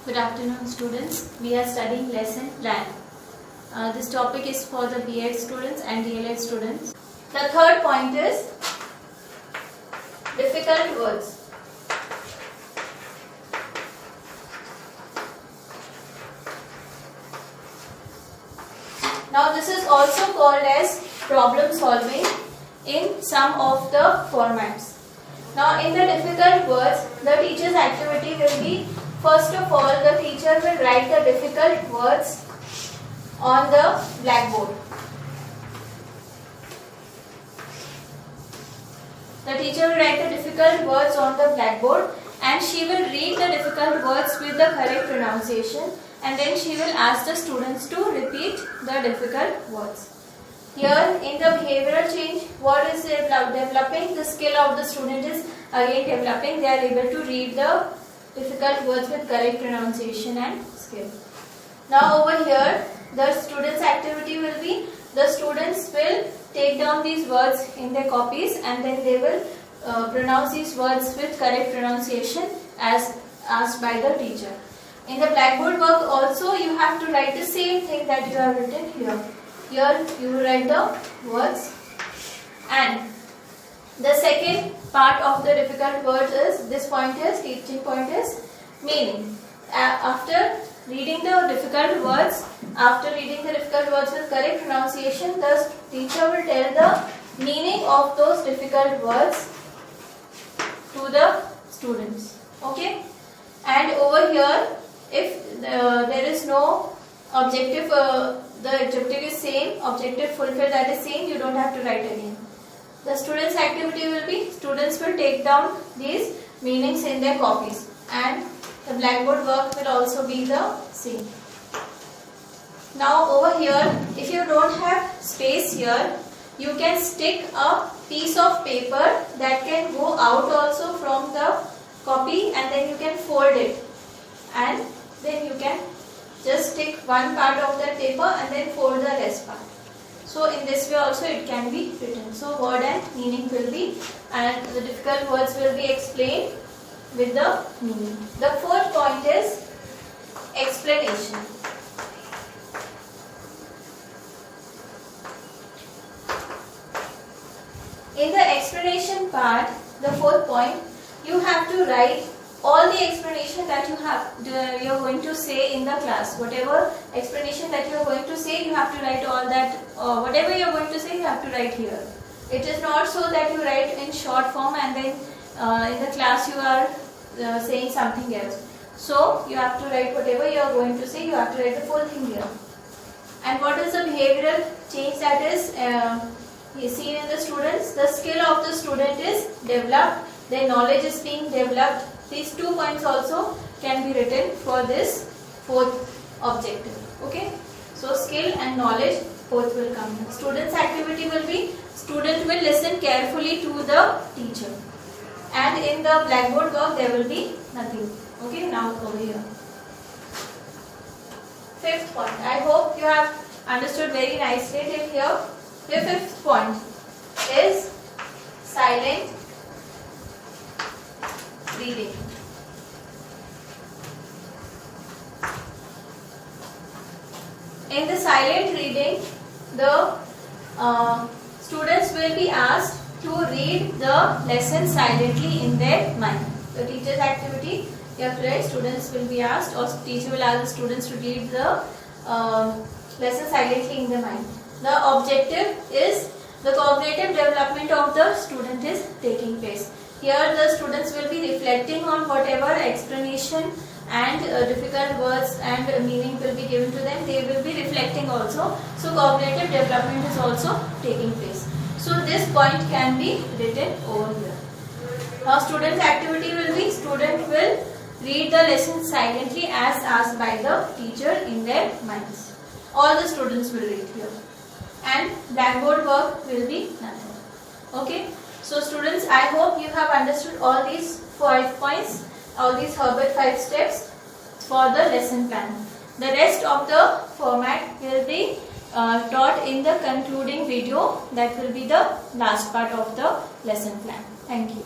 Good afternoon, students. We are studying lesson plan. This topic is for the B.Ed students and D.El.Ed students. The third point is difficult words. Now this is also called as problem solving in some of the formats. Now in the difficult words, the teacher's activity will be, first of all, the teacher will write the difficult words on the blackboard. The teacher will write the difficult words on the blackboard and she will read the difficult words with the correct pronunciation, and then she will ask the students to repeat the difficult words. Here in the behavioral change, what is developing? The skill of the student is again developing. They are able to read the difficult words with correct pronunciation and skill. Now over here, the students' activity will be, the students will take down these words in their copies and then they will pronounce these words with correct pronunciation as asked by the teacher. In the blackboard work also, you have to write the same thing that you have written here. Here you will write the words, and the second part of the difficult words is, this point is, teaching point is meaning. After reading the difficult words with correct pronunciation, the teacher will tell the meaning of those difficult words to the students. Okay? And over here, if there is no objective, the objective is same, objective fulfilled, that is same, you don't have to write again. The students' activity will be, students will take down these meanings in their copies, and the blackboard work will also be the same. Now over here, if you don't have space here, you can stick a piece of paper that can go out also from the copy, and then you can fold it, and then you can just stick one part of that paper and then fold the rest part. So in this way also it can be written. So word and meaning will be, and the difficult words will be explained with the meaning. The fourth point is explanation. In the explanation part, the fourth point, you have to write all the explanation that you are going to say in the class. Whatever explanation that you are going to say, you have to write all that. Whatever you are going to say, you have to write here. It is not so that you write in short form and then in the class you are saying something else. So you have to write whatever you are going to say. You have to write the full thing here. And what is the behavioral change that is seen in the students? The skill of the student is developed. Their knowledge is being developed. These 2 points also can be written for this fourth objective. Okay. So skill and knowledge both will come here. Student's activity will be, student will listen carefully to the teacher. And in the blackboard work there will be nothing. Okay. Now over here. Fifth point. I hope you have understood very nicely till here. The fifth point is silent reading. In the silent reading, the students will be asked to read the lesson silently in their mind. The teacher's activity, you have to write, students will be asked, or teacher will ask the students to read the lesson silently in their mind. The objective is, the cognitive development of the student is taking place. Here the students will be reflecting on whatever explanation and difficult words and meaning will be given to them. They will be reflecting also. So cognitive development is also taking place. So this point can be written over here. Now student's activity will be, student will read the lesson silently as asked by the teacher in their minds. All the students will read here. And blackboard work will be nothing. Okay. So students, I hope you have understood all these 5 points, all these Herbert 5 steps for the lesson plan. The rest of the format will be taught in the concluding video, that will be the last part of the lesson plan. Thank you.